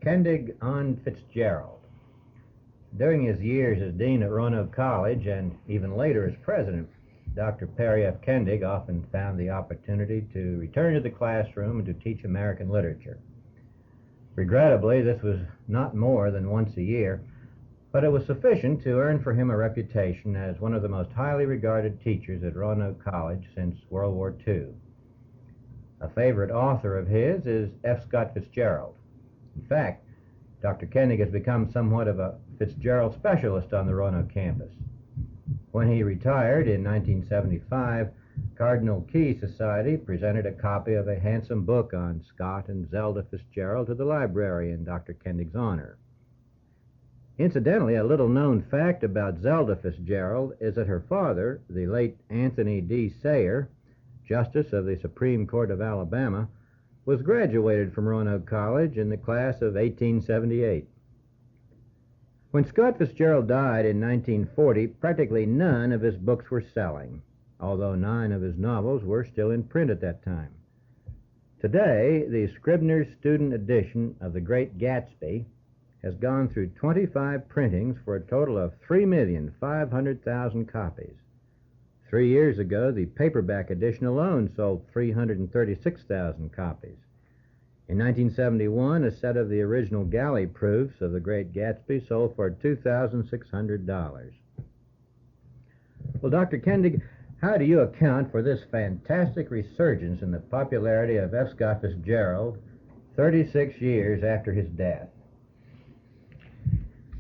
Kendig on Fitzgerald. During his years as dean at Roanoke College and even later as president, Dr. Perry F. Kendig often found the opportunity to return to the classroom and to teach American literature. Regrettably, this was not more than once a year, but it was sufficient to earn for him a reputation as one of the most highly regarded teachers at Roanoke College since World War II. A favorite author of his is F. Scott Fitzgerald. In fact, Dr. Kendig has become somewhat of a Fitzgerald specialist on the Roanoke campus. When he retired in 1975, Cardinal Key Society presented a copy of a handsome book on Scott and Zelda Fitzgerald to the library in Dr. Kendig's honor. Incidentally, a little-known fact about Zelda Fitzgerald is that her father, the late Anthony D. Sayer, Justice of the Supreme Court of Alabama, was graduated from Roanoke College in the class of 1878. When Scott Fitzgerald died in 1940, practically none of his books were selling, although 9 of his novels were still in print at that time. Today, the Scribner's Student Edition of The Great Gatsby has gone through 25 printings for a total of 3,500,000 copies. 3 years ago, the paperback edition alone sold 336,000 copies. In 1971, a set of the original galley proofs of The Great Gatsby sold for $2,600. Well, Dr. Kendig, how do you account for this fantastic resurgence in the popularity of F. Scott Fitzgerald 36 years after his death?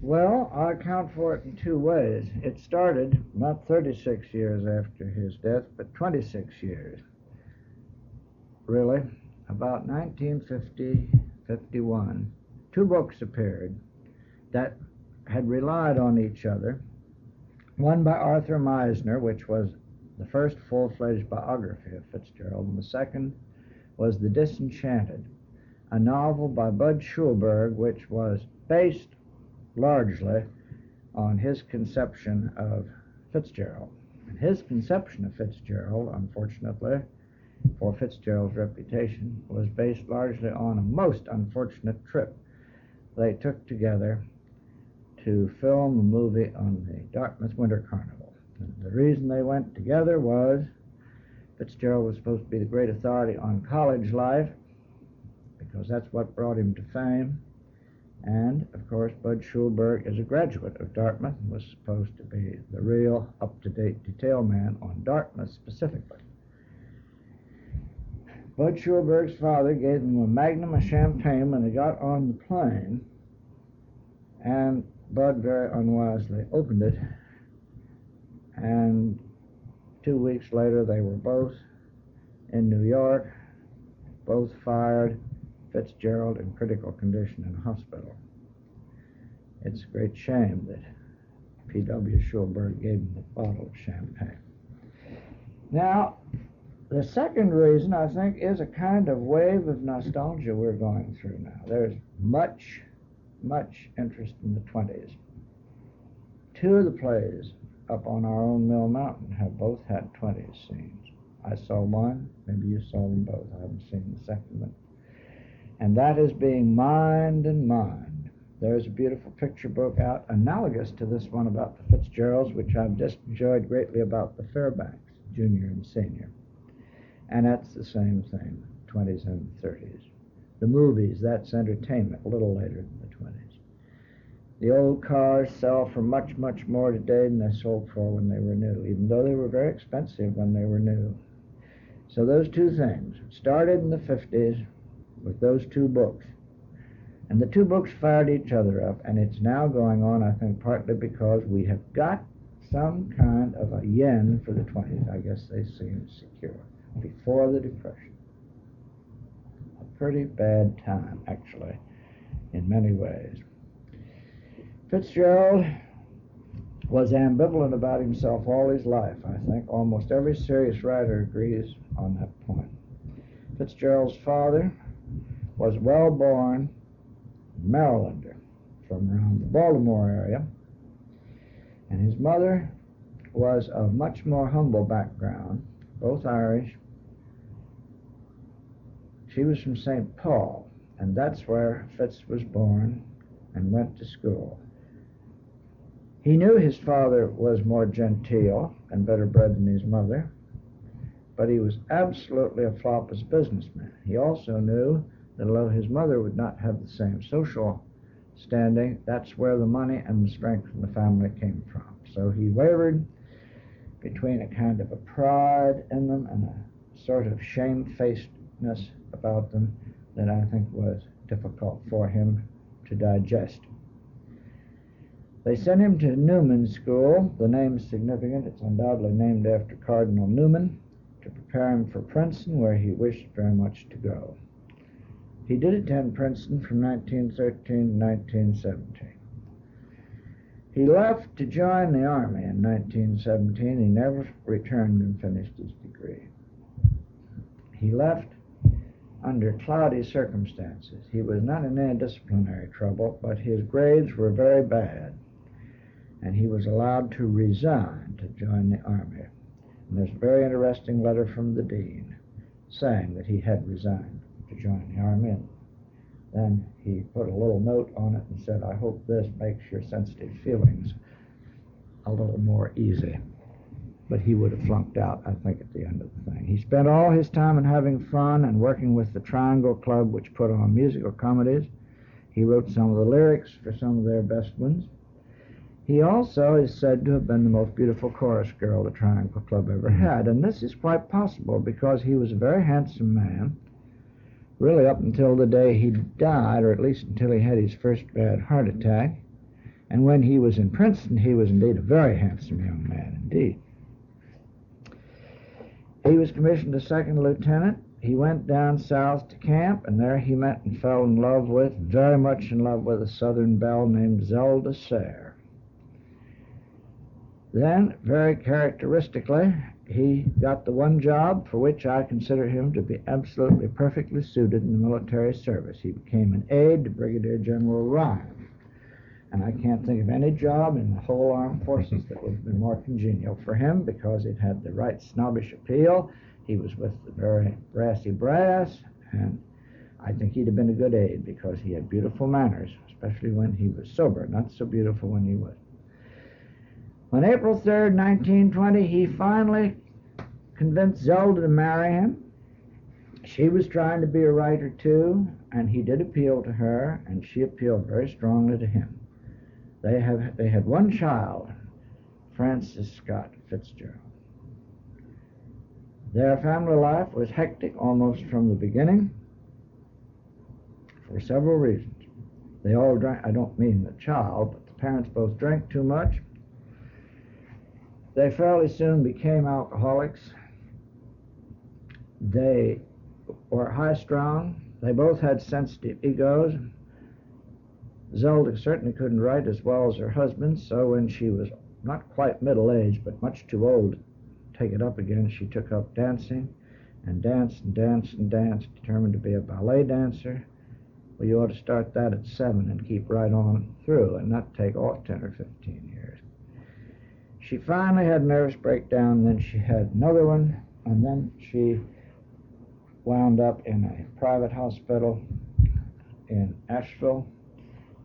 Well, I account for it in 2 ways. It started not 36 years after his death, but 26 years, really. About 1950-51, 2 books appeared that had relied on each other. One by Arthur Meisner, which was the first full-fledged biography of Fitzgerald, and the second was The Disenchanted, a novel by Bud Schulberg, which was based largely on his conception of Fitzgerald. And his conception of Fitzgerald, unfortunately, for Fitzgerald's reputation, was based largely on a most unfortunate trip they took together to film a movie on the Dartmouth Winter Carnival. And the reason they went together was Fitzgerald was supposed to be the great authority on college life, because that's what brought him to fame. And, of course, Bud Schulberg is a graduate of Dartmouth and was supposed to be the real up-to-date detail man on Dartmouth specifically. Bud Schulberg's father gave them a magnum of champagne when they got on the plane, and Bud very unwisely opened it, and 2 weeks later they were both in New York, both fired, Fitzgerald in critical condition in a hospital. It's a great shame that P.W. Schulberg gave him a bottle of champagne. Now, the second reason, I think, is a kind of wave of nostalgia we're going through now. There's much interest in the 20s. 2 of the plays up on our own Mill Mountain have both had 20s scenes. I saw one, maybe you saw them both. I haven't seen the second one. And that is being mined and mined. There's a beautiful picture book out analogous to this one about the Fitzgeralds, which I've just enjoyed greatly, about the Fairbanks, junior and senior. And that's the same thing, 20s and 30s. The movies, that's entertainment, a little later than the 20s. The old cars sell for much more today than they sold for when they were new, even though they were very expensive when they were new. So those 2 things started in the 50s with those 2 books. And the 2 books fired each other up, and it's now going on, I think, partly because we have got some kind of a yen for the 20s. I guess they seem secure. Before the Depression. A pretty bad time, actually, in many ways. Fitzgerald was ambivalent about himself all his life. I think almost every serious writer agrees on that point. Fitzgerald's father was well-born Marylander from around the Baltimore area, and his mother was of much more humble background, both Irish. She was from St. Paul, and that's where Fitz was born and went to school. He knew his father was more genteel and better bred than his mother, but he was absolutely a flop as a businessman. He also knew that although his mother would not have the same social standing, that's where the money and the strength in the family came from. So he wavered between a kind of a pride in them and a sort of shamefacedness about them that I think was difficult for him to digest. They sent him to Newman School. The name is significant. It's undoubtedly named after Cardinal Newman, to prepare him for Princeton, where he wished very much to go. He did attend Princeton from 1913 to 1917. He left to join the Army in 1917. He never returned and finished his degree. He left under cloudy circumstances. He was not in any disciplinary trouble, but his grades were very bad, and he was allowed to resign to join the Army. And there's a very interesting letter from the dean saying that he had resigned to join the Army, and then he put a little note on it and said, "I hope this makes your sensitive feelings a little more easy." But he would have flunked out, I think, at the end of the thing. He spent all his time in having fun and working with the Triangle Club, which put on musical comedies. He wrote some of the lyrics for some of their best ones. He also is said to have been the most beautiful chorus girl the Triangle Club ever had, and this is quite possible because he was a very handsome man, really up until the day he died, or at least until he had his first bad heart attack. And when he was in Princeton, he was indeed a very handsome young man indeed. He was commissioned a second lieutenant. He went down south to camp, and there he met and fell in love with, very much in love with, a Southern belle named Zelda Sayre. Then, very characteristically, he got the one job for which I consider him to be absolutely perfectly suited in the military service. He became an aide to Brigadier General Ryan. And I can't think of any job in the whole armed forces that would have been more congenial for him, because it had the right snobbish appeal. He was with the very brassy brass, and I think he'd have been a good aide because he had beautiful manners, especially when he was sober, not so beautiful when he was. On April 3rd, 1920, he finally convinced Zelda to marry him. She was trying to be a writer too, and he did appeal to her, and she appealed very strongly to him. They had one child, Francis Scott Fitzgerald. Their family life was hectic almost from the beginning for several reasons. They all drank. I don't mean the child, but the parents both drank too much. They fairly soon became alcoholics. They were high-strung. They both had sensitive egos. Zelda certainly couldn't write as well as her husband, so when she was not quite middle-aged, but much too old to take it up again, she took up dancing, and danced and danced and danced, determined to be a ballet dancer. Well, you ought to start that at 7 and keep right on through, and not take all 10 or 15 years. She finally had a nervous breakdown, then she had another one, and then she wound up in a private hospital in Asheville,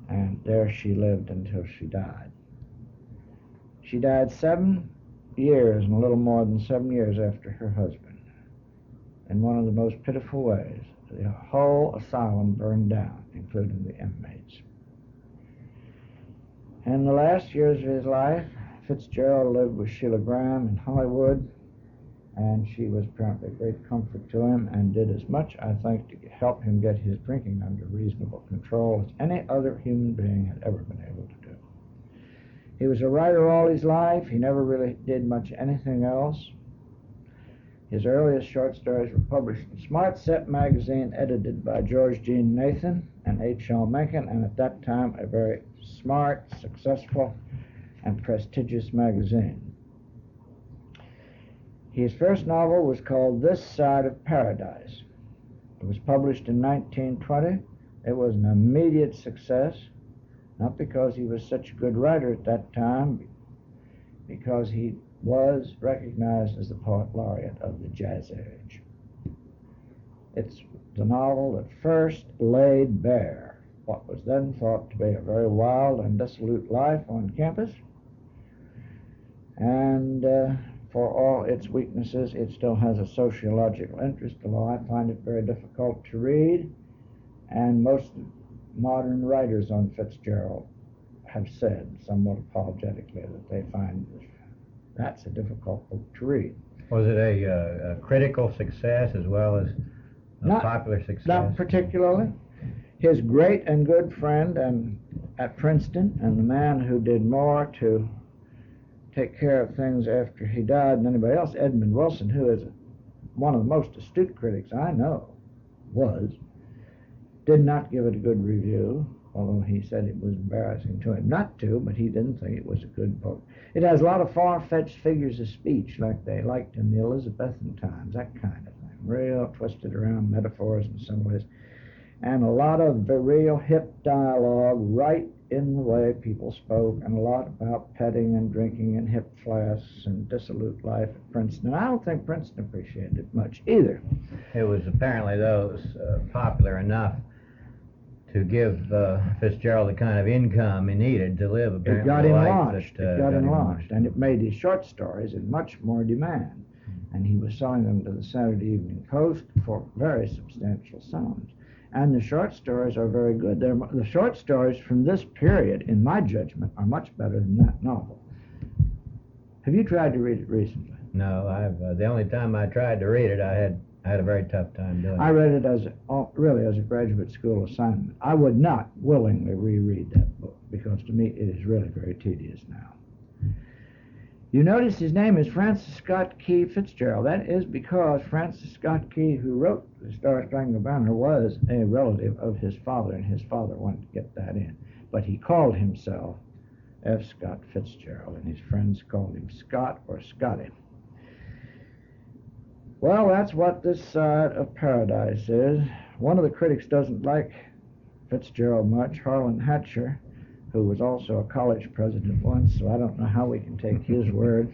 and there she lived until she died. She died 7 years, and a little more than 7 years after her husband, in one of the most pitiful ways. The whole asylum burned down, including the inmates. In the last years of his life, Fitzgerald lived with Sheila Graham in Hollywood, and she was apparently a great comfort to him and did as much, I think, to help him get his drinking under reasonable control as any other human being had ever been able to do. He was a writer all his life. He never really did much anything else. His earliest short stories were published in Smart Set magazine, edited by George Jean Nathan and H.L. Mencken, and at that time a very smart, successful, and prestigious magazine. His first novel was called This Side of Paradise. It was published in 1920. It was an immediate success, not because he was such a good writer at that time, because he was recognized as the poet laureate of the Jazz Age. It's the novel that first laid bare what was then thought to be a very wild and dissolute life on campus. And for all its weaknesses, it still has a sociological interest, although I find it very difficult to read. And most modern writers on Fitzgerald have said, somewhat apologetically, that they find that's a difficult book to read. Was it a critical success as well as a popular success? Not particularly. His great and good friend at Princeton, and the man who did more to take care of things after he died than anybody else, Edmund Wilson, who is one of the most astute critics I know, did not give it a good review, although he said it was embarrassing to him not to, but he didn't think it was a good book. It has a lot of far-fetched figures of speech like they liked in the Elizabethan times, that kind of thing, real twisted around metaphors in some ways, and a lot of the real hip dialogue right in the way people spoke, and a lot about petting and drinking and hip flasks and dissolute life at Princeton. And I don't think Princeton appreciated it much either. It was apparently, though, popular enough to give Fitzgerald the kind of income he needed to live. It got him launched. It got him launched, and it made his short stories in much more demand. And he was selling them to the Saturday Evening Post for very substantial sums. And the short stories are very good. The short stories from this period, in my judgment, are much better than that novel. Have you tried to read it recently? No, I've the only time I tried to read it, I had a very tough time doing it. I read it as a graduate school assignment. I would not willingly reread that book because to me it is really very tedious now. You notice his name is Francis Scott Key Fitzgerald. That is because Francis Scott Key, who wrote The Star-Spangled Banner, was a relative of his father, and his father wanted to get that in. But he called himself F. Scott Fitzgerald, and his friends called him Scott or Scotty. Well, that's what this side of paradise is. One of the critics doesn't like Fitzgerald much, Harlan Hatcher, who was also a college president once, so I don't know how we can take his word.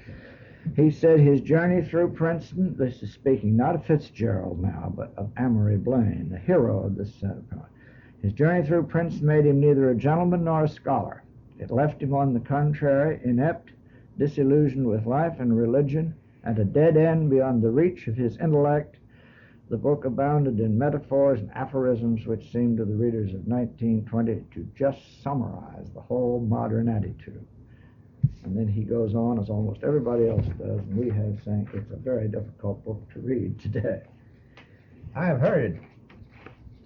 He said his journey through Princeton, this is speaking not of Fitzgerald now, but of Amory Blaine, the hero of this set of poems. His journey through Princeton made him neither a gentleman nor a scholar. It left him, on the contrary, inept, disillusioned with life and religion, at a dead end beyond the reach of his intellect. The book abounded in metaphors and aphorisms which seemed to the readers of 1920 to just summarize the whole modern attitude. And then he goes on, as almost everybody else does, and we have, saying it's a very difficult book to read today. I have heard it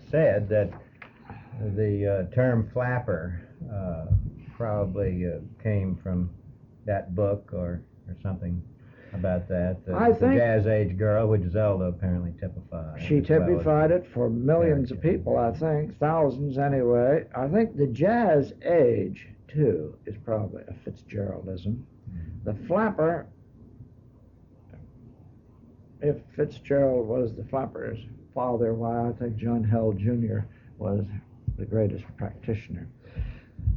said that the term flapper probably came from that book or something about that. The Jazz Age girl, which Zelda apparently typified. She typified it for millions of people, I think, thousands anyway. I think the Jazz Age, too, is probably a Fitzgeraldism. The flapper, if Fitzgerald was the flapper's father, why, I think John Held Jr. was the greatest practitioner.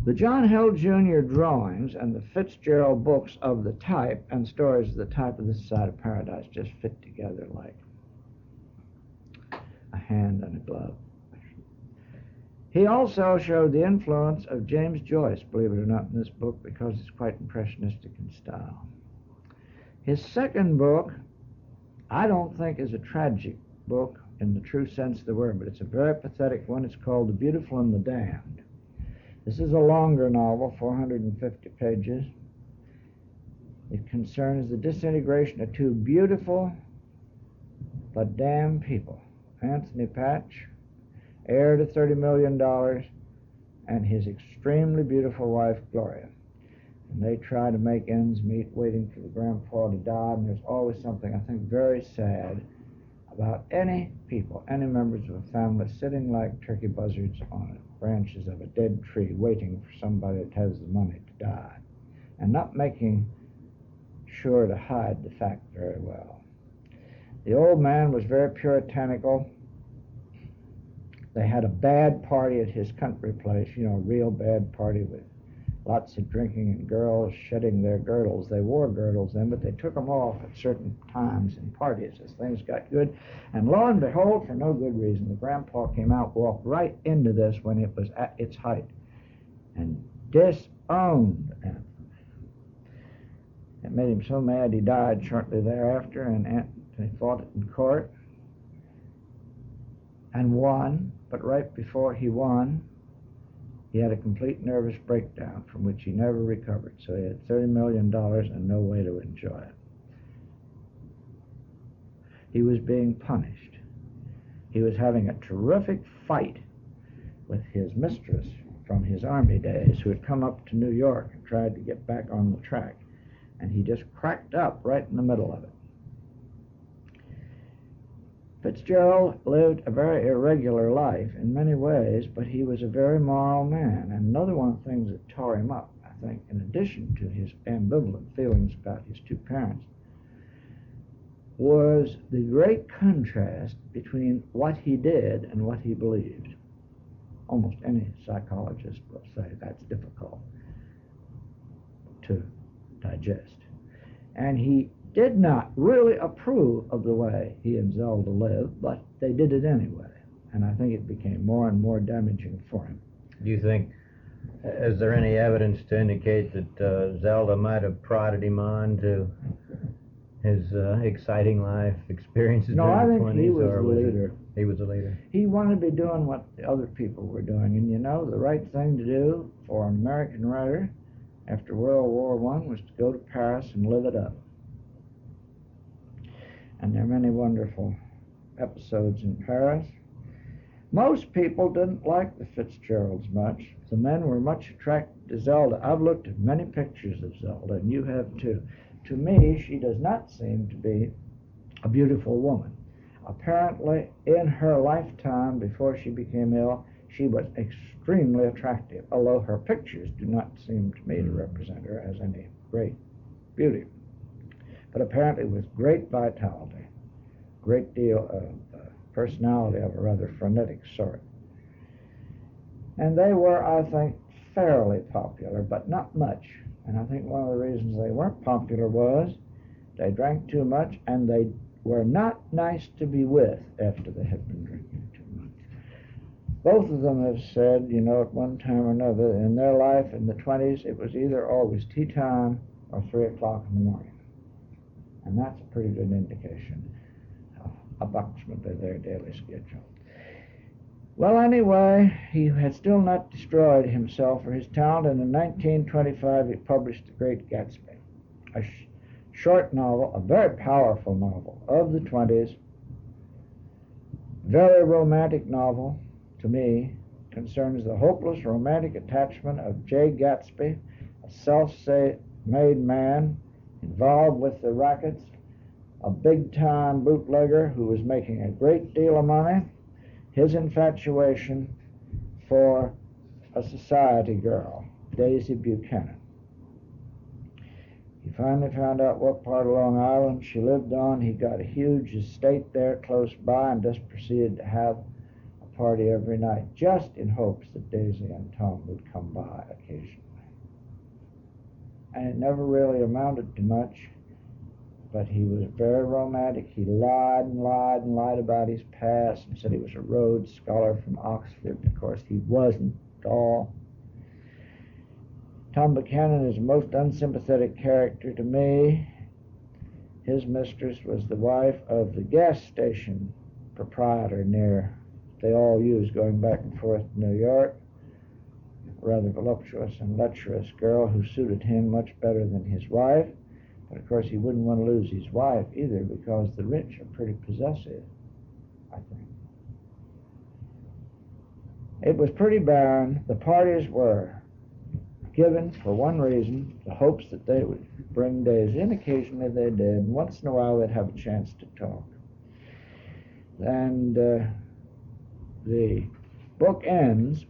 The John Held Jr. drawings and the Fitzgerald books of the type and stories of the type of This Side of Paradise just fit together like a hand and a glove. He also showed the influence of James Joyce, believe it or not, in this book because it's quite impressionistic in style. His second book, I don't think is a tragic book in the true sense of the word, but it's a very pathetic one. It's called The Beautiful and the Damned. This is a longer novel, 450 pages. It concerns the disintegration of two beautiful but damned people, Anthony Patch, heir to $30 million, and his extremely beautiful wife, Gloria. And they try to make ends meet, waiting for the grandpa to die, and there's always something, I think, very sad about any people, any members of a family sitting like turkey buzzards on branches of a dead tree waiting for somebody that has the money to die and not making sure to hide the fact very well. The old man was very puritanical. They had a bad party at his country place, a real bad party with lots of drinking and girls shedding their girdles. They wore girdles then, but they took them off at certain times in parties as things got good. And lo and behold, for no good reason, the grandpa came out, walked right into this when it was at its height, and disowned Anthem. It made him so mad he died shortly thereafter, and Anthony fought it in court and won, but right before he won, he had a complete nervous breakdown from which he never recovered. So he had $30 million and no way to enjoy it. He was being punished. He was having a terrific fight with his mistress from his army days, who had come up to New York and tried to get back on the track. And he just cracked up right in the middle of it. Fitzgerald lived a very irregular life in many ways, but he was a very moral man. And another one of the things that tore him up, I think, in addition to his ambivalent feelings about his two parents, was the great contrast between what he did and what he believed. Almost any psychologist will say that's difficult to digest. And he did not really approve of the way he and Zelda lived, but they did it anyway. And I think it became more and more damaging for him. Do you think, is there any evidence to indicate that Zelda might have prodded him on to his exciting life experiences No, I during the think 20s? he was or the leader. He was the leader. He wanted to be doing what the other people were doing. And you know, the right thing to do for an American writer after World War I was to go to Paris and live it up. And there are many wonderful episodes in Paris. Most people didn't like the Fitzgeralds much. The men were much attracted to Zelda. I've looked at many pictures of Zelda, and you have too. To me, she does not seem to be a beautiful woman. Apparently, in her lifetime, before she became ill, she was extremely attractive, although her pictures do not seem to me to represent her as any great beauty. But apparently with great vitality, great deal of personality of a rather frenetic sort. And they were, I think, fairly popular, but not much. And I think one of the reasons they weren't popular was they drank too much, and they were not nice to be with after they had been drinking too much. Both of them have said, you know, at one time or another in their life in the 20s, it was either always tea time or 3 o'clock in the morning. And that's a pretty good indication of approximately their daily schedule. Well, anyway, he had still not destroyed himself or his talent, and in 1925 he published The Great Gatsby, a short novel, a very powerful novel of the 20s, very romantic novel to me, concerns the hopeless romantic attachment of Jay Gatsby, a self-made man involved with the rackets, a big-time bootlegger who was making a great deal of money, his infatuation for a society girl, Daisy Buchanan. He finally found out what part of Long Island she lived on. He got a huge estate there close by and just proceeded to have a party every night, just in hopes that Daisy and Tom would come by occasionally. And it never really amounted to much, but he was very romantic. He lied and lied and lied about his past and said he was a Rhodes Scholar from Oxford. Of course, he wasn't at all. Tom Buchanan is a most unsympathetic character to me. His mistress was the wife of the gas station proprietor near they all used going back and forth to New York. A rather voluptuous and lecherous girl who suited him much better than his wife. But of course he wouldn't want to lose his wife either, because the rich are pretty possessive, I think. It was pretty barren. The parties were given for one reason, the hopes that they would bring Daisy, and occasionally they did, and once in a while they'd have a chance to talk. And the book ends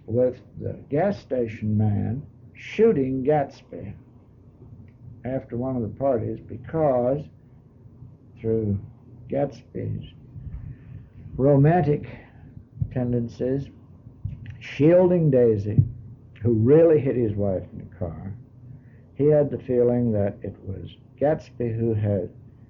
with the gas station man shooting Gatsby after one of the parties, because through Gatsby's romantic tendencies, shielding Daisy, who really hit his wife in the car. He had the feeling that it was Gatsby who had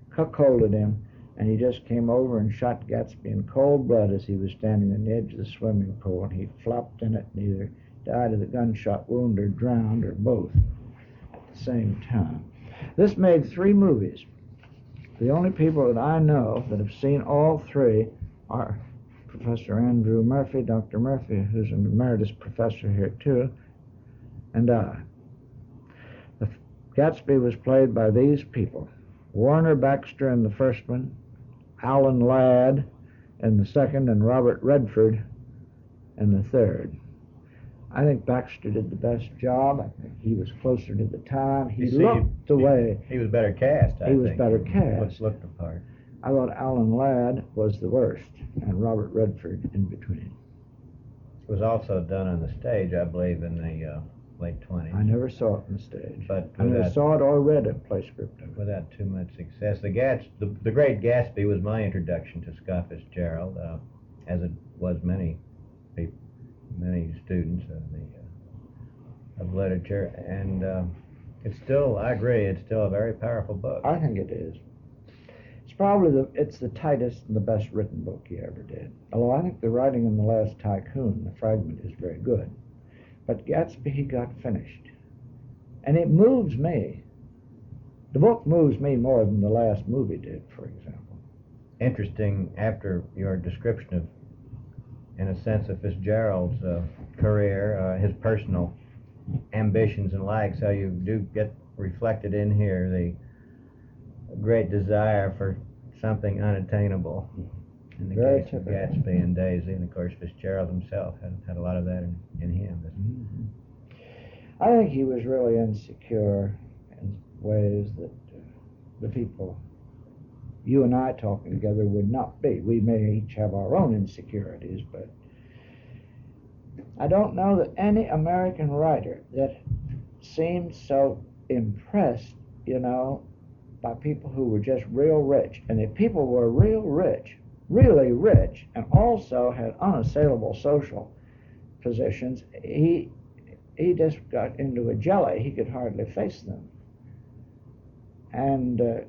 cuckolded him, and he just came over and shot Gatsby in cold blood as he was standing on the edge of the swimming pool, and he flopped in it and either died of the gunshot wound or drowned or both at the same time. This made 3 movies. The only people that I know that have seen all 3 are Professor Andrew Murphy, Dr. Murphy, who's an emeritus professor here too, and I. Gatsby was played by these people: Warner Baxter in the first one, Alan Ladd in the second, and Robert Redford in the third. I think Baxter did the best job. I think he was closer to the time. He looked the way. He was better cast, I think. He was better cast. Looked the part. I thought Alan Ladd was the worst, and Robert Redford in between. It was also done on the stage, I believe, in the late 20s. I never saw it on stage. But I never saw it or read a play script of it. Without too much success. The Great Gatsby was my introduction to Scott Fitzgerald, as it was many people, many students of literature, and it's still, I agree, it's still a very powerful book. I think it is. It's probably it's the tightest and the best written book he ever did. Although I think the writing in The Last Tycoon, the fragment, is very good. But Gatsby, he got finished. And it moves me. The book moves me more than the last movie did, for example. Interesting, after your description of, in a sense, of Fitzgerald's career, his personal ambitions and likes, how you do get reflected in here the great desire for something unattainable in the case of Gatsby and Daisy, and of course Fitzgerald himself had a lot of that in him. Mm-hmm. I think he was really insecure in ways that the people, you and I talking together, would not be. We may each have our own insecurities, but I don't know that any American writer that seemed so impressed, by people who were just real rich. And if people were real rich, really rich, and also had unassailable social positions, he just got into a jelly. He could hardly face them. And the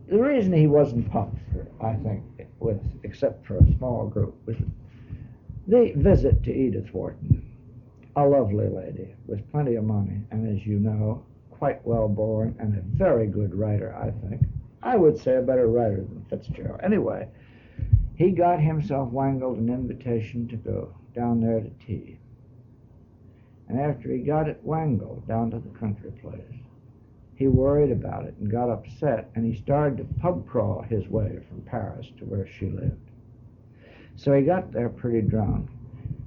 reason he wasn't popular, I think, except for a small group, was the visit to Edith Wharton, a lovely lady with plenty of money, and as you know, quite well born and a very good writer, I think. I would say a better writer than Fitzgerald. Anyway, he got himself wangled an invitation to go down there to tea. And after he got it wangled down to the country place, he worried about it and got upset, and he started to pub crawl his way from Paris to where she lived. So he got there pretty drunk,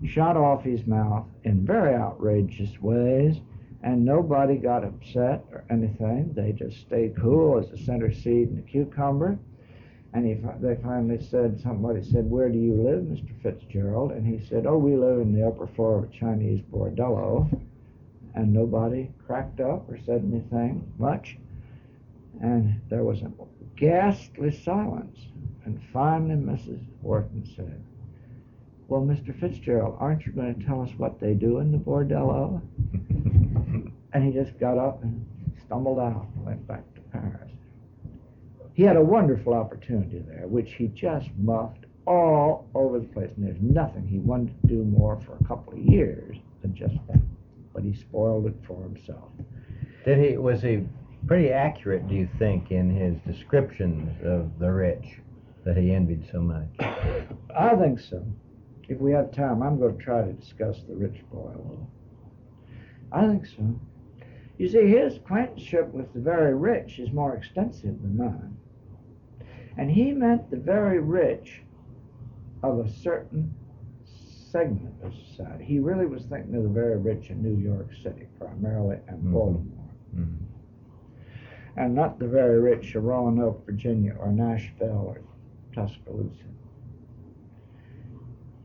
shot off his mouth in very outrageous ways, and nobody got upset or anything. They just stayed cool as the center seed in a cucumber. And they finally said, somebody said, "Where do you live, Mr. Fitzgerald?" And he said, "Oh, we live in the upper floor of a Chinese bordello." And nobody cracked up or said anything much. And there was a ghastly silence. And finally Mrs. Wharton said, "Well, Mr. Fitzgerald, aren't you going to tell us what they do in the bordello?" And he just got up and stumbled out and went back to Paris. He had a wonderful opportunity there, which he just muffed all over the place. And there's nothing he wanted to do more for a couple of years than just that. But he spoiled it for himself. Was he pretty accurate, do you think, in his descriptions of the rich that he envied so much? I think so. If we have time, I'm going to try to discuss the rich boy a little. I think so. You see, his acquaintanceship with the very rich is more extensive than mine. And he meant the very rich of a certain segment of society. He really was thinking of the very rich in New York City, primarily, and Baltimore. Mm-hmm. And not the very rich of Roanoke, Virginia, or Nashville, or Tuscaloosa.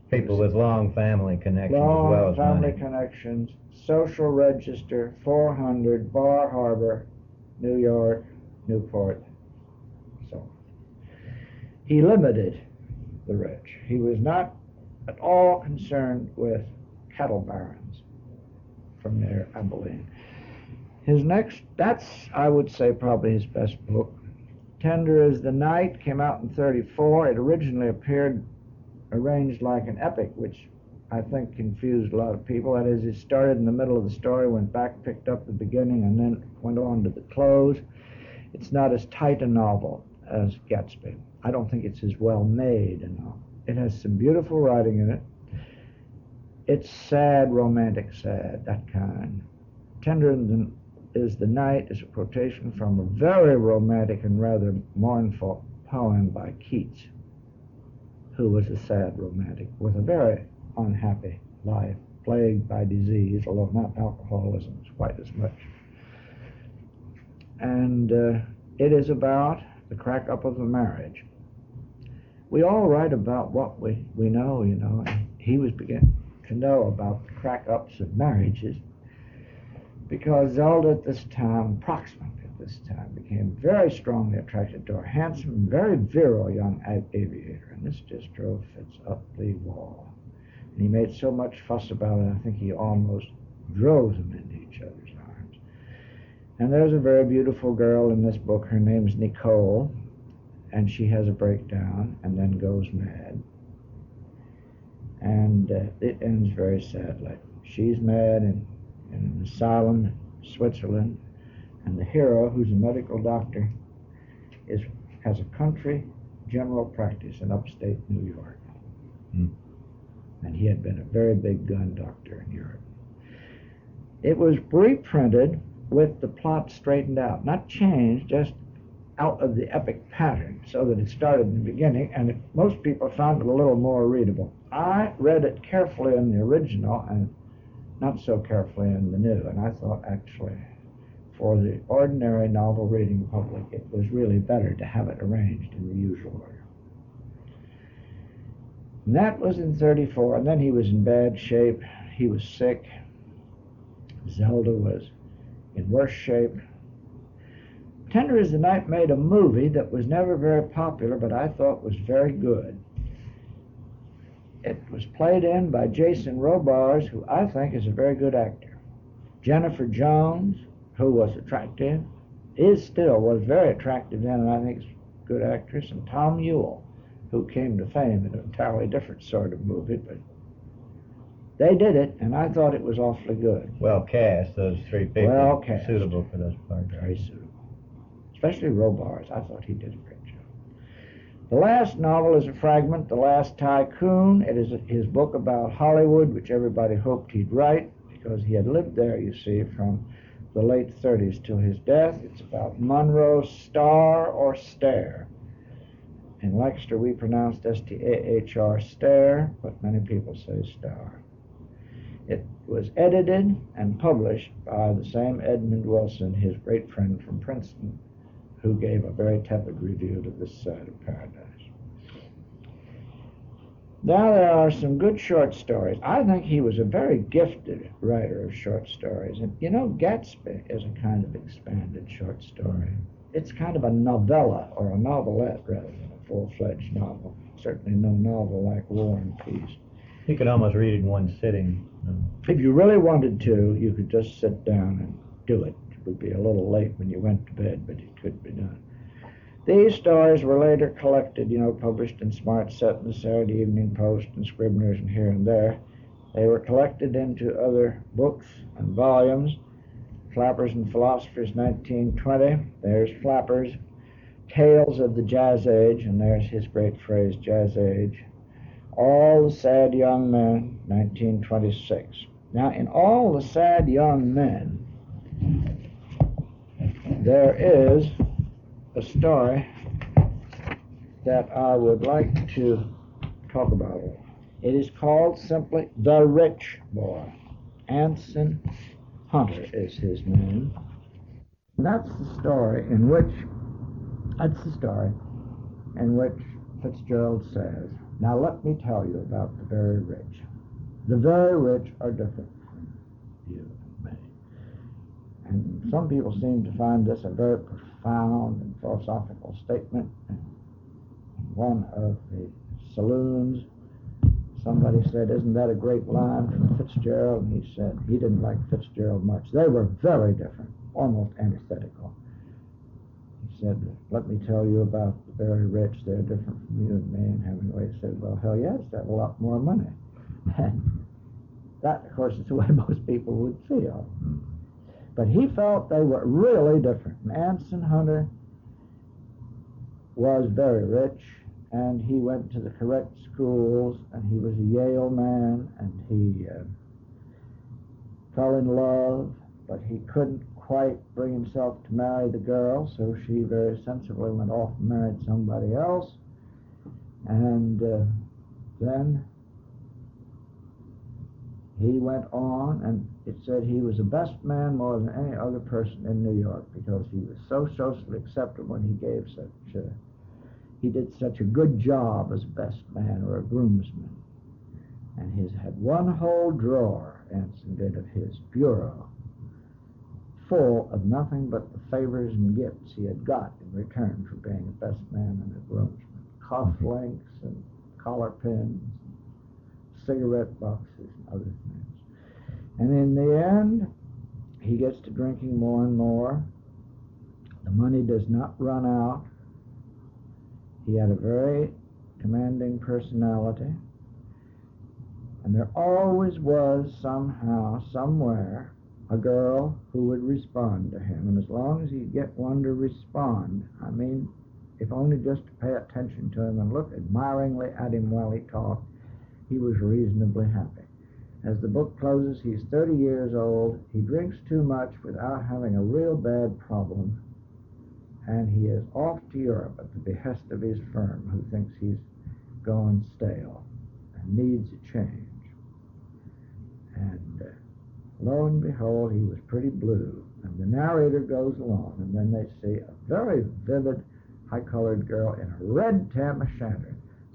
People with long family connections as well as long family money. Connections, social register, 400, Bar Harbor, New York, Newport, so on. He limited the rich. He was not at all concerned with cattle barons. from near Abilene. His next, that's, I would say, probably his best book. Tender as the Night came out in 1934. It originally appeared arranged like an epic, which I think confused a lot of people. That is, it started in the middle of the story, went back, picked up the beginning, and then went on to the close. It's not as tight a novel as Gatsby. I don't think it's as well made a novel. It has some beautiful writing in it. It's sad, romantic sad, that kind. Tender is the Night is a quotation from a very romantic and rather mournful poem by Keats, who was a sad romantic with a very unhappy life, plagued by disease, although not alcoholism quite as much. And it is about the crack-up of a marriage. We all write about what we know, you know, and he was beginning to know about the crack-ups of marriages because Zelda at this time, approximately at this time, became very strongly attracted to a handsome, very virile young aviator, and this just drove Fitz up the wall. And he made so much fuss about it, I think he almost drove them into each other's arms. And there's a very beautiful girl in this book. Her name's Nicole, and she has a breakdown and then goes mad. And it ends very sadly. She's mad in an asylum in Switzerland, and the hero, who's a medical doctor, has a country general practice in upstate New York. And he had been a very big gun doctor in Europe. It was reprinted with the plot straightened out, not changed, just out of the epic pattern, so that it started in the beginning, and most people found it a little more readable. I read it carefully in the original and not so carefully in the new, and I thought actually for the ordinary novel reading public it was really better to have it arranged in the usual order. And that was in 1934, and then he was in bad shape. He was sick. Zelda was in worse shape. Tender as the Night made a movie that was never very popular, but I thought was very good. It was played in by Jason Robards, who I think is a very good actor. Jennifer Jones, who was attractive, was very attractive then, and I think is a good actress, and Tom Ewell, who came to fame in an entirely different sort of movie, but they did it, and I thought it was awfully good. Well cast, those three people. Well cast. Suitable for those parts. Very suitable. Especially Robards. I thought he did a great job. The last novel is a fragment, The Last Tycoon. It is his book about Hollywood, which everybody hoped he'd write, because he had lived there, you see, from the late 30s till his death. It's about Monroe's star or stare. In Lancaster, we pronounced S-T-A-H-R, stare, but many people say star. It was edited and published by the same Edmund Wilson, his great friend from Princeton, who gave a very tepid review to This Side of Paradise. Now there are some good short stories. I think he was a very gifted writer of short stories. And you know, Gatsby is a kind of expanded short story. It's kind of a novella, or a novelette rather than a full-fledged novel. Certainly no novel like War and Peace. You could almost read it in one sitting. If you really wanted to, you could just sit down and do it. It would be a little late when you went to bed, but it could be done. These stories were later collected, published in Smart Set and the Saturday Evening Post and Scribner's and here and there. They were collected into other books and volumes. Flappers and Philosophers, 1920. There's Flappers. Tales of the Jazz Age, and there's his great phrase, Jazz Age. All the Sad Young Men, 1926. Now, in All the Sad Young Men, there is a story that I would like to talk about. It is called simply The Rich Boy. Anson Hunter is his name. That's the story in which Fitzgerald says, now let me tell you about the very rich. The very rich are different from you and me. And some people seem to find this a very profound and philosophical statement. And one of the saloons somebody said, "Isn't that a great line from Fitzgerald?" And he said he didn't like Fitzgerald much. They were very different, almost antithetical. He said, "Let me tell you about the very rich. They're different from you and me." And Hemingway said, "Well, hell yes, they have a lot more money." And that, of course, is the way most people would feel. But he felt they were really different. And Anson Hunter was very rich, and he went to the correct schools, and he was a Yale man, and he fell in love, but he couldn't quite bring himself to marry the girl, so she very sensibly went off and married somebody else. And then he went on, and it said he was the best man more than any other person in New York, because he was so socially acceptable, and he did such a good job as a best man or a groomsman. And he had one whole drawer, Anson did, of his bureau, full of nothing but the favors and gifts he had got in return for being a best man and a groomsman. Cufflinks and collar pins, cigarette boxes, and other things. And in the end, he gets to drinking more and more. The money does not run out. He had a very commanding personality, and there always was somehow, somewhere, a girl who would respond to him. And as long as he could get one to respond, I mean, if only just to pay attention to him and look admiringly at him while he talked, he was reasonably happy. As the book closes, he's 30 years old. He drinks too much without having a real bad problem, and he is off to Europe at the behest of his firm, who thinks he's gone stale and needs a change. And lo and behold, he was pretty blue. And the narrator goes along, and then they see a very vivid, high-colored girl in a red tam-o'-shanter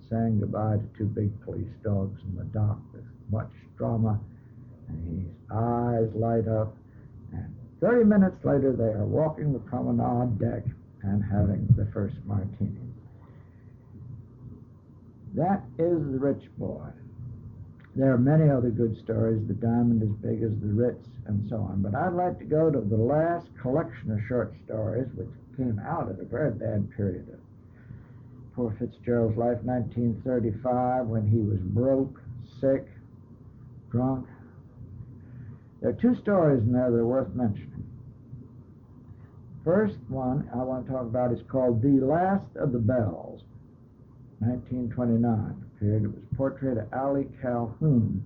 saying goodbye to two big police dogs in the dock with much drama, and his eyes light up, and 30 minutes later they are walking the promenade deck and having the first martini. That is The Rich Boy. There are many other good stories, The Diamond as Big as the Ritz, and so on, but I'd like to go to the last collection of short stories, which came out at a very bad period of poor Fitzgerald's life, 1935, when he was broke, sick, drunk. There are two stories in there that are worth mentioning. First one I want to talk about is called The Last of the Bells, 1929 period. It was a portrait of Allie Calhoun.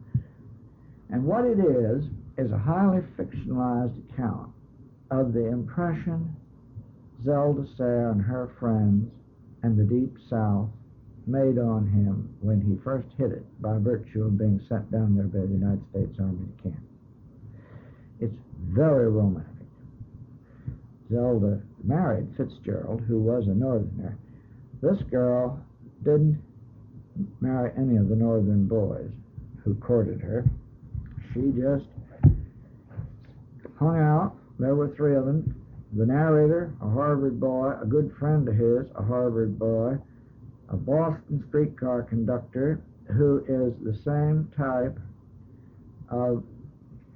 And what it is a highly fictionalized account of the impression Zelda Sayre and her friends and the Deep South made on him when he first hit it by virtue of being sent down there by the United States Army to camp. It's very romantic. Zelda married Fitzgerald, who was a Northerner. This girl didn't marry any of the Northern boys who courted her. She just hung out. There were three of them. The narrator, a Harvard boy, a good friend of his, a Harvard boy, a Boston streetcar conductor who is the same type of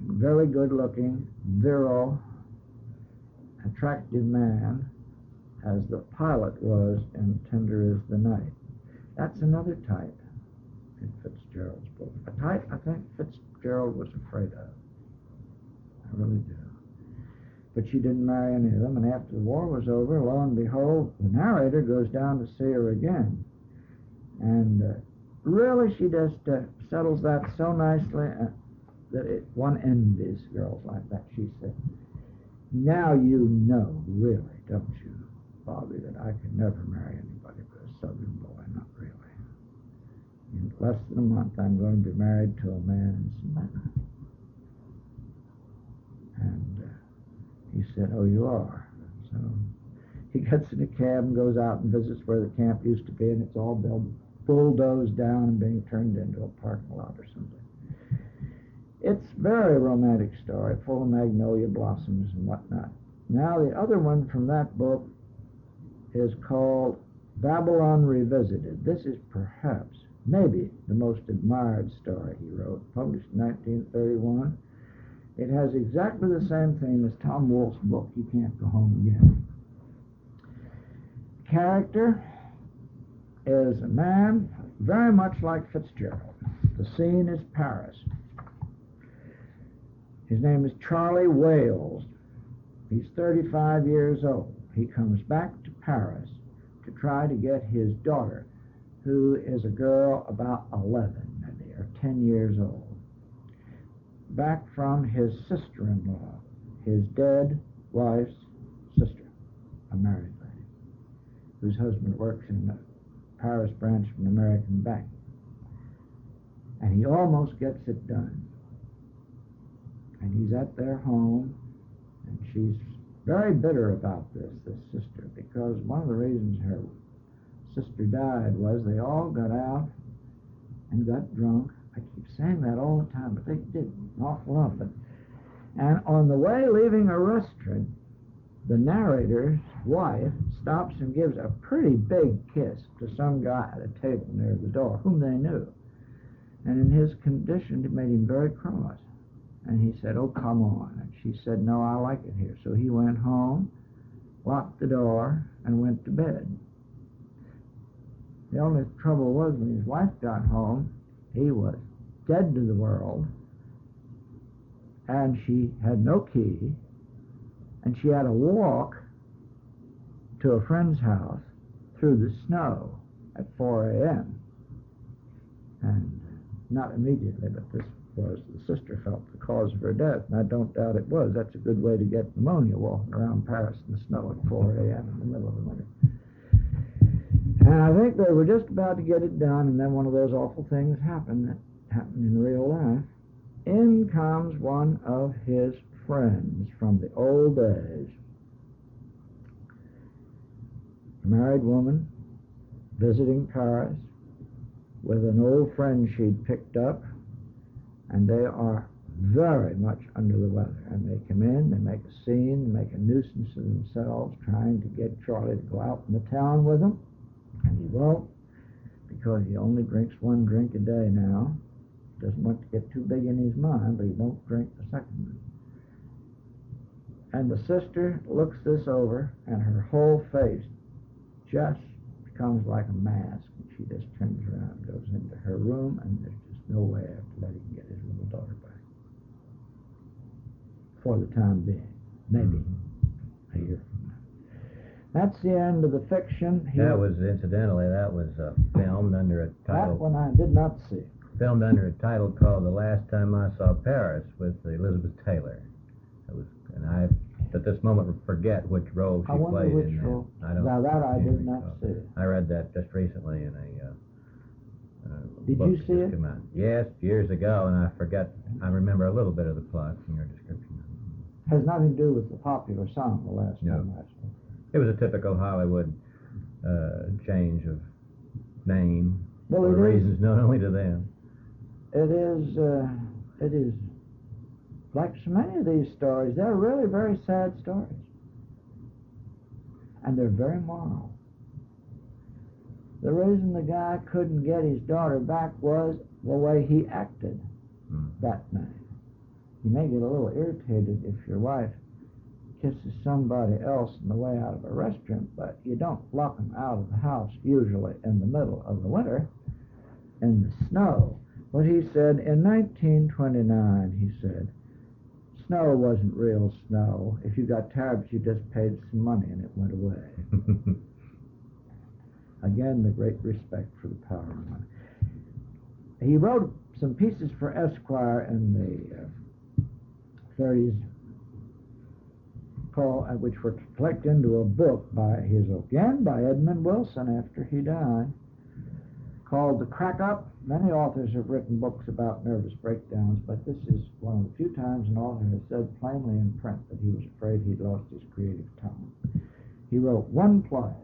very good-looking, virile, attractive man as the pilot was in Tender is the Night. That's another type in Fitzgerald's book. A type I think Fitzgerald was afraid of. I really do. But she didn't marry any of them, and after the war was over, lo and behold, the narrator goes down to see her again. And really she just settles that so nicely that one envies girls like that. She said, "Now you know, really, don't you, Bobby, that I could never marry anybody but a Southern boy, not really. In less than a month, I'm going to be married to a man in Savannah." And he said, "Oh, you are?" So he gets in a cab and goes out and visits where the camp used to be, and it's all bulldozed down and being turned into a parking lot or something. It's a very romantic story, full of magnolia blossoms and whatnot. Now, the other one from that book is called Babylon Revisited. This is perhaps maybe the most admired story he wrote, published in 1931. It has exactly the same theme as Tom Wolfe's book, You Can't Go Home Again. Character is a man very much like Fitzgerald. The scene is Paris. His name is Charlie Wales. He's 35 years old. He comes back to Paris to try to get his daughter, who is a girl about 11, maybe, or 10 years old, back from his sister-in-law, his dead wife's sister, a married lady, whose husband works in the Paris branch of an American bank. And he almost gets it done. And he's at their home, and she's very bitter about this sister, because one of the reasons her sister died was they all got out and got drunk. I keep saying that all the time, but they did an awful lot of it. And on the way leaving a restaurant, the narrator's wife stops and gives a pretty big kiss to some guy at a table near the door, whom they knew. And in his condition, it made him very cross. And he said, "Oh, come on." And she said, "No, I like it here." So he went home, locked the door, and went to bed. The only trouble was when his wife got home, he was dead to the world, and she had no key, and she had to walk to a friend's house through the snow at 4 a.m. And not immediately, but this was the sister felt the cause of her death, and I don't doubt it was. That's a good way to get pneumonia, walking around Paris in the snow at 4 a.m. in the middle of the winter. And I think they were just about to get it done, and then one of those awful things happened that happened in real life. In comes one of his friends from the old days, a married woman visiting Paris with an old friend she'd picked up, and they are very much under the weather. And they come in, they make a scene, they make a nuisance of themselves, trying to get Charlie to go out in the town with them. And he won't, because he only drinks one drink a day now. Doesn't want to get too big in his mind, but he won't drink the second one. And the sister looks this over, and her whole face just becomes like a mask. And she just turns around, goes into her room, and there's just no way of letting him get his little daughter back. For the time being. Maybe a year from now. That's the end of the fiction. That was, incidentally, filmed under a title. That one I did not see. Filmed under a title called The Last Time I Saw Paris with Elizabeth Taylor. And I, at this moment, forget which role she played in that. Role. I don't. Now that I did not see. I read that just recently in a Did book you see that it? came out. Yes, years ago, and I forgot. I remember a little bit of the plot from your description. Has nothing to do with the popular song, The Last Time I Saw. It was a typical Hollywood change of name for reasons known only to them. It is like so many of these stories. They're really very sad stories, and they're very moral. The reason the guy couldn't get his daughter back was the way he acted that night. You may get a little irritated if your wife kisses somebody else on the way out of a restaurant, but you don't lock them out of the house, usually in the middle of the winter, in the snow. But he said, in 1929, he said, snow wasn't real snow. If you got tired, but you just paid some money and it went away. Again, the great respect for the power of money. He wrote some pieces for Esquire in the 30s, which were collected into a book by Edmund Wilson after he died, called The Crack Up. Many authors have written books about nervous breakdowns, but this is one of the few times an author has said plainly in print that he was afraid he'd lost his creative tongue. He wrote one play,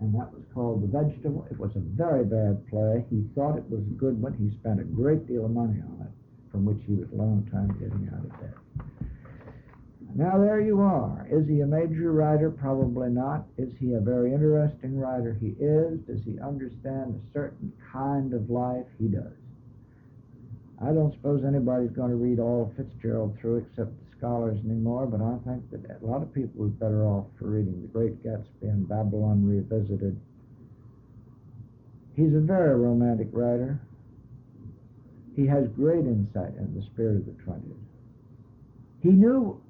and that was called The Vegetable. It was a very bad play. He thought it was a good one. He spent a great deal of money on it, from which he was a long time getting out of debt. And Now there you are. Is he a major writer? Probably not. Is he a very interesting writer? He is. Does he understand a certain kind of life? He does. I don't suppose anybody's going to read all of Fitzgerald through except the scholars anymore, but I think that a lot of people are better off for reading The Great Gatsby and Babylon Revisited. He's a very romantic writer. He has great insight into the spirit of the 20s. He knew,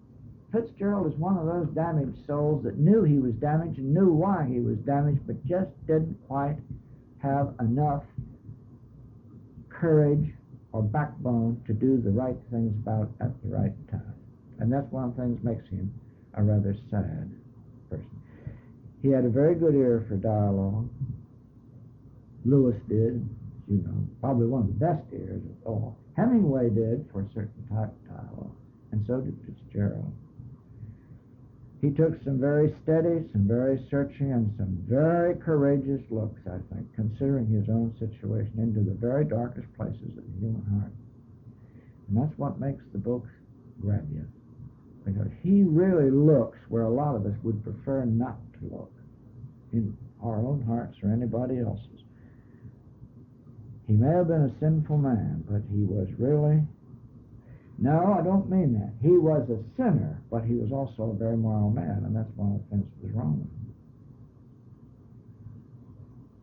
Fitzgerald is one of those damaged souls that knew he was damaged and knew why he was damaged, but just didn't quite have enough courage or backbone to do the right things about at the right time. And that's one of the things that makes him a rather sad person. He had a very good ear for dialogue. Lewis did, you know, probably one of the best ears of all. Hemingway did for a certain type of dialogue, and so did Fitzgerald. He took some very steady, some very searching, and some very courageous looks, I think, considering his own situation, into the very darkest places of the human heart. And that's what makes the book grab you, because he really looks where a lot of us would prefer not to look, in our own hearts or anybody else's. He may have been a sinful man, but he was really... No, I don't mean that. He was a sinner, but he was also a very moral man, and that's one of the things that was wrong with him.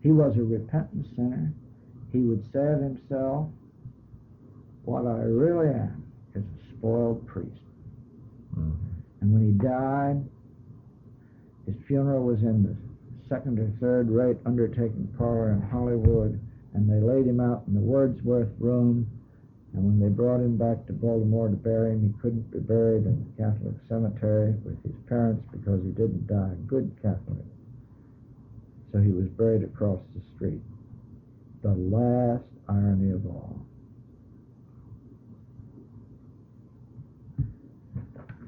He was a repentant sinner. He would say of himself, what I really am is a spoiled priest. Mm-hmm. And when he died, his funeral was in the second or third rate undertaking parlor in Hollywood, and they laid him out in the Wordsworth room. And when they brought him back to Baltimore to bury him, he couldn't be buried in the Catholic cemetery with his parents because he didn't die a good Catholic. So he was buried across the street. The last irony of all.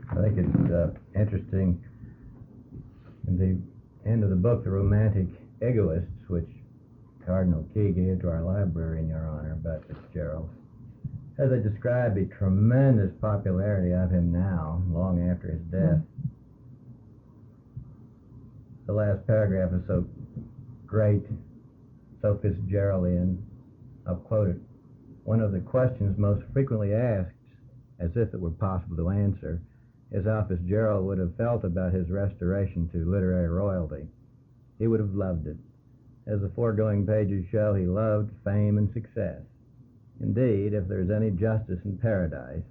I think it's interesting in the end of the book, The Romantic Egoists, which Cardinal Key gave to our library in your honor about Fitzgerald. As they describe the tremendous popularity of him now, long after his death. The last paragraph is so great, so Fitzgeraldian. I'll quote it. One of the questions most frequently asked, as if it were possible to answer, is how Fitzgerald would have felt about his restoration to literary royalty. He would have loved it. As the foregoing pages show, he loved fame and success. Indeed, if there's any justice in paradise,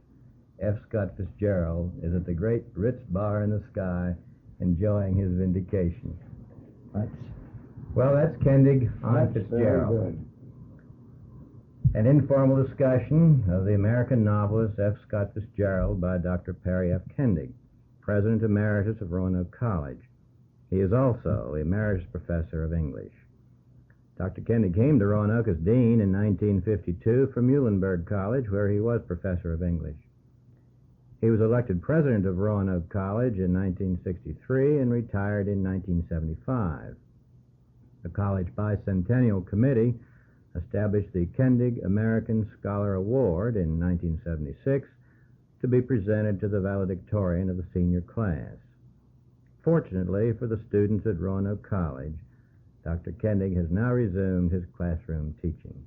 F. Scott Fitzgerald is at the great Ritz bar in the sky, enjoying his vindication. That's Kendig on Fitzgerald. Very good. An informal discussion of the American novelist F. Scott Fitzgerald by Dr. Perry F. Kendig, President Emeritus of Roanoke College. He is also Emeritus Professor of English. Dr. Kendig came to Roanoke as Dean in 1952 from Muhlenberg College, where he was Professor of English. He was elected President of Roanoke College in 1963 and retired in 1975. The college bicentennial committee established the Kendig American Scholar Award in 1976 to be presented to the valedictorian of the senior class. Fortunately for the students at Roanoke College, Dr. Kendig has now resumed his classroom teaching.